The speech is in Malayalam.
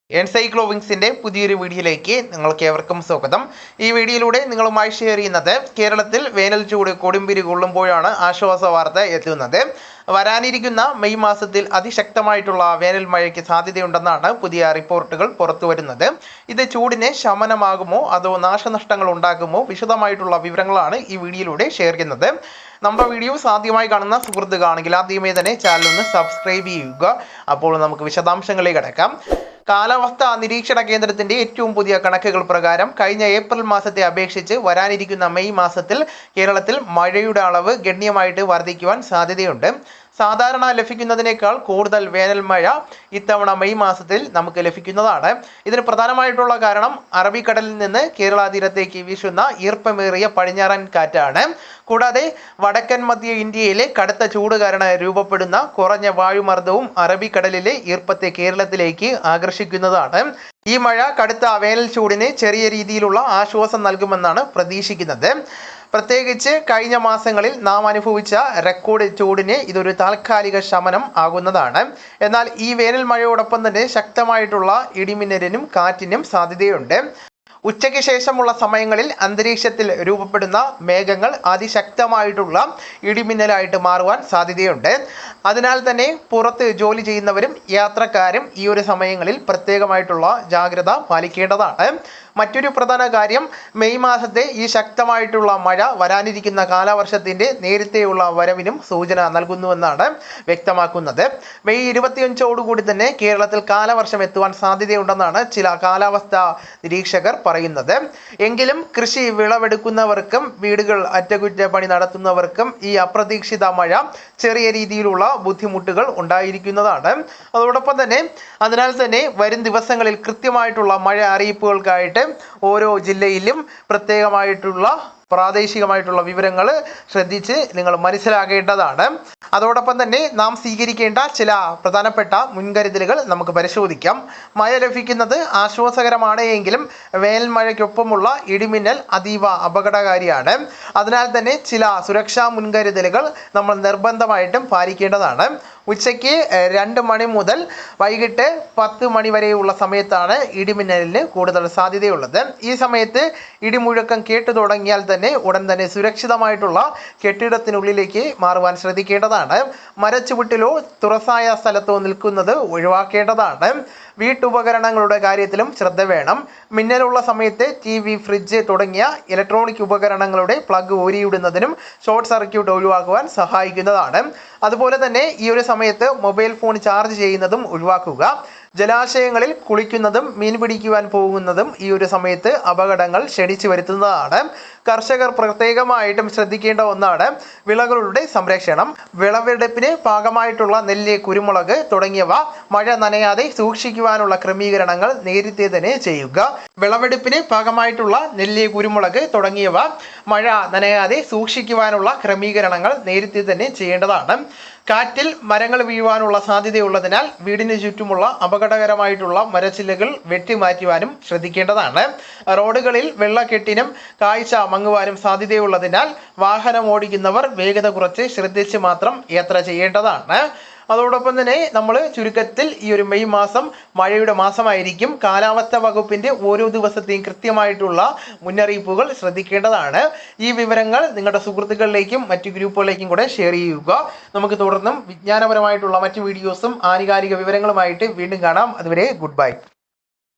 എൻസൈക്ലോവിങ്സിന്റെ പുതിയൊരു വീഡിയോയിലേക്ക് നിങ്ങൾക്ക് ഏവർക്കും സ്വാഗതം. ഈ വീഡിയോയിലൂടെ നിങ്ങളുമായി ഷെയർ ചെയ്യുന്നത് കേരളത്തിൽ വേനൽ ചൂട് കൊടുമ്പിരി കൊള്ളുമ്പോഴാണ് ആശ്വാസ വാർത്ത എത്തുന്നത്. വരാനിരിക്കുന്ന മെയ് മാസത്തിൽ അതിശക്തമായിട്ടുള്ള വേനൽ മഴയ്ക്ക് സാധ്യതയുണ്ടെന്നാണ് പുതിയ റിപ്പോർട്ടുകൾ പുറത്തുവരുന്നത്. ഇത് ചൂടിന് ശമനമാകുമോ അതോ നാശനഷ്ടങ്ങൾ ഉണ്ടാകുമോ? വിശദമായിട്ടുള്ള വിവരങ്ങളാണ് ഈ വീഡിയോയിലൂടെ ഷെയർ ചെയ്യുന്നത്. നമ്മുടെ വീഡിയോസ് ആദ്യമായി കാണുന്ന സുഹൃത്തുക്കാണെങ്കിൽ ആദ്യമേ തന്നെ ചാനൽ ഒന്ന് സബ്സ്ക്രൈബ് ചെയ്യുക. അപ്പോൾ നമുക്ക് വിശദാംശങ്ങളിലേക്ക് കടക്കാം. കാലാവസ്ഥാ നിരീക്ഷണ കേന്ദ്രത്തിന്റെ ഏറ്റവും പുതിയ കണക്കുകൾ പ്രകാരം കഴിഞ്ഞ ഏപ്രിൽ മാസത്തെ അപേക്ഷിച്ച് വരാനിരിക്കുന്ന മെയ് മാസത്തിൽ കേരളത്തിൽ മഴയുടെ അളവ് ഗണ്യമായിട്ട് വർദ്ധിക്കുവാൻ സാധ്യതയുണ്ട്. സാധാരണ ലഭിക്കുന്നതിനേക്കാൾ കൂടുതൽ വേനൽ മഴ ഇത്തവണ മെയ് മാസത്തിൽ നമുക്ക് ലഭിക്കുന്നതാണ്. ഇതിന് പ്രധാനമായിട്ടുള്ള കാരണം അറബിക്കടലിൽ നിന്ന് കേരള തീരത്തേക്ക് വീശുന്ന ഈർപ്പമേറിയ പടിഞ്ഞാറൻ കാറ്റാണ്. കൂടാതെ വടക്കൻ മധ്യ ഇന്ത്യയിലെ കടുത്ത ചൂട് കാരണം രൂപപ്പെടുന്ന കുറഞ്ഞ വായുമർദ്ദവും അറബിക്കടലിലെ ഈർപ്പത്തെ കേരളത്തിലേക്ക് ആകർഷിക്കുന്നതാണ്. ഈ മഴ കടുത്ത വേനൽ ചൂടിന് ചെറിയ രീതിയിലുള്ള ആശ്വാസം നൽകുമെന്നാണ് പ്രതീക്ഷിക്കുന്നത്. പ്രത്യേകിച്ച് കഴിഞ്ഞ മാസങ്ങളിൽ നാം അനുഭവിച്ച റെക്കോർഡ് ചൂടിന് ഇതൊരു താൽക്കാലിക ശമനം ആകുന്നതാണ്. എന്നാൽ ഈ വേനൽ മഴയോടൊപ്പം തന്നെ ശക്തമായിട്ടുള്ള ഇടിമിന്നലിനും കാറ്റിനും സാധ്യതയുണ്ട്. ഉച്ചയ്ക്ക് ശേഷമുള്ള സമയങ്ങളിൽ അന്തരീക്ഷത്തിൽ രൂപപ്പെടുന്ന മേഘങ്ങൾ അതിശക്തമായിട്ടുള്ള ഇടിമിന്നലായിട്ട് മാറുവാൻ സാധ്യതയുണ്ട്. അതിനാൽ തന്നെ പുറത്ത് ജോലി ചെയ്യുന്നവരും യാത്രക്കാരും ഈ ഒരു സമയങ്ങളിൽ പ്രത്യേകമായിട്ടുള്ള ജാഗ്രത പാലിക്കേണ്ടതാണ്. മറ്റൊരു പ്രധാന കാര്യം, മെയ് മാസത്തെ ഈ ശക്തമായിട്ടുള്ള മഴ വരാനിരിക്കുന്ന കാലവർഷത്തിന്റെ നേരത്തെയുള്ള വരവിനും സൂചന നൽകുന്നുവെന്നാണ് വ്യക്തമാക്കുന്നത്. മെയ് 25ഓടുകൂടി തന്നെ കേരളത്തിൽ കാലവർഷം എത്തുവാൻ സാധ്യതയുണ്ടെന്നാണ് ചില കാലാവസ്ഥാ നിരീക്ഷകർ പറയുന്നത്. എങ്കിലും കൃഷി വിളവെടുക്കുന്നവർക്കും വീടുകൾ അറ്റകുറ്റപ്പണി നടത്തുന്നവർക്കും ഈ അപ്രതീക്ഷിത മഴ ചെറിയ രീതിയിലുള്ള ബുദ്ധിമുട്ടുകൾ ഉണ്ടായിരിക്കുന്നതാണ്. അതോടൊപ്പം തന്നെ അതിനാൽ തന്നെ വരും ദിവസങ്ങളിൽ കൃത്യമായിട്ടുള്ള മഴ അറിയിപ്പുകൾക്കായിട്ട് ഓരോ ജില്ലയിലും പ്രത്യേകമായിട്ടുള്ള പ്രാദേശികമായിട്ടുള്ള വിവരങ്ങൾ ശ്രദ്ധിച്ച് നിങ്ങൾ മനസ്സിലാക്കേണ്ടതാണ്. അതോടൊപ്പം തന്നെ നാം സ്വീകരിക്കേണ്ട ചില പ്രധാനപ്പെട്ട മുൻകരുതലുകൾ നമുക്ക് പരിശോധിക്കാം. മഴ ലഭിക്കുന്നത് ആശ്വാസകരമാണ് എങ്കിലും വേനൽ മഴയ്ക്കൊപ്പമുള്ള ഇടിമിന്നൽ അതീവ അപകടകാരിയാണ്. അതിനാൽ തന്നെ ചില സുരക്ഷാ മുൻകരുതലുകൾ നമ്മൾ നിർബന്ധമായിട്ടും പാലിക്കേണ്ടതാണ്. ഉച്ചയ്ക്ക് 2 മണി മുതൽ വൈകിട്ട് 10 മണി വരെയുള്ള സമയത്താണ് ഇടിമിന്നലിന് കൂടുതൽ സാധ്യതയുള്ളത്. ഈ സമയത്ത് ഇടിമുഴക്കം കേട്ടു തുടങ്ങിയാൽ തന്നെ ഉടൻ തന്നെ സുരക്ഷിതമായിട്ടുള്ള കെട്ടിടത്തിനുള്ളിലേക്ക് മാറുവാൻ ശ്രദ്ധിക്കേണ്ടതാണ്. മരച്ചുവട്ടിലോ തുറസായ സ്ഥലത്തോ നിൽക്കുന്നത് ഒഴിവാക്കേണ്ടതാണ്. വീട്ടുപകരണങ്ങളുടെ കാര്യത്തിലും ശ്രദ്ധ വേണം. മിന്നലുള്ള സമയത്ത് TV, ഫ്രിഡ്ജ് തുടങ്ങിയ ഇലക്ട്രോണിക് ഉപകരണങ്ങളുടെ പ്ലഗ് ഊരിയിടുന്നതിനും ഷോർട്ട് സർക്യൂട്ട് ഒഴിവാക്കുവാൻ സഹായിക്കുന്നതാണ്. അതുപോലെ തന്നെ ഈ ഒരു സമയത്ത് മൊബൈൽ ഫോൺ ചാർജ് ചെയ്യുന്നതും ഒഴിവാക്കുക. ജലാശയങ്ങളിൽ കുളിക്കുന്നതും മീൻ പിടിക്കുവാൻ പോകുന്നതും ഈ ഒരു സമയത്ത് അപകടങ്ങൾ ക്ഷണിച്ചു വരുത്തുന്നതാണ്. കർഷകർ പ്രത്യേകമായിട്ടും ശ്രദ്ധിക്കേണ്ട ഒന്നാണ് വിളകളുടെ സംരക്ഷണം. വിളവെടുപ്പിന് പാകമായിട്ടുള്ള നെല്ല്, കുരുമുളക് തുടങ്ങിയവ മഴ നനയാതെ സൂക്ഷിക്കുവാനുള്ള ക്രമീകരണങ്ങൾ നേരത്തെ തന്നെ ചെയ്യുക. വിളവെടുപ്പിന് പാകമായിട്ടുള്ള നെല്ല്, കുരുമുളക് തുടങ്ങിയവ മഴ നനയാതെ സൂക്ഷിക്കുവാനുള്ള ക്രമീകരണങ്ങൾ നേരത്തെ തന്നെ ചെയ്യേണ്ടതാണ്. കാറ്റിൽ മരങ്ങൾ വീഴുവാനുള്ള സാധ്യതയുള്ളതിനാൽ വീടിന് ചുറ്റുമുള്ള അപകടകരമായിട്ടുള്ള മരച്ചില്ലകൾ വെട്ടിമാറ്റുവാനും ശ്രദ്ധിക്കേണ്ടതാണ്. റോഡുകളിൽ വെള്ളക്കെട്ടിനും കാഴ്ച മങ്ങുവാനും സാധ്യതയുള്ളതിനാൽ വാഹനം ഓടിക്കുന്നവർ വേഗത കുറച്ച് ശ്രദ്ധിച്ച് മാത്രം യാത്ര ചെയ്യേണ്ടതാണ്. അതോടൊപ്പം തന്നെ നമ്മൾ ചുരുക്കത്തിൽ ഈ ഒരു മെയ് മാസം മഴയുടെ മാസമായിരിക്കും. കാലാവസ്ഥാ വകുപ്പിന്റെ ഓരോ ദിവസത്തെയും കൃത്യമായിട്ടുള്ള മുന്നറിയിപ്പുകൾ ശ്രദ്ധിക്കേണ്ടതാണ്. ഈ വിവരങ്ങൾ നിങ്ങളുടെ സുഹൃത്തുക്കളിലേക്കും മറ്റു ഗ്രൂപ്പുകളിലേക്കും കൂടെ ഷെയർ ചെയ്യുക. നമുക്ക് തുടർന്നും വിജ്ഞാനപരമായിട്ടുള്ള മറ്റു വീഡിയോസും ആനുകാലിക വിവരങ്ങളുമായിട്ട് വീണ്ടും കാണാം. അതുവരെ ഗുഡ് ബൈ.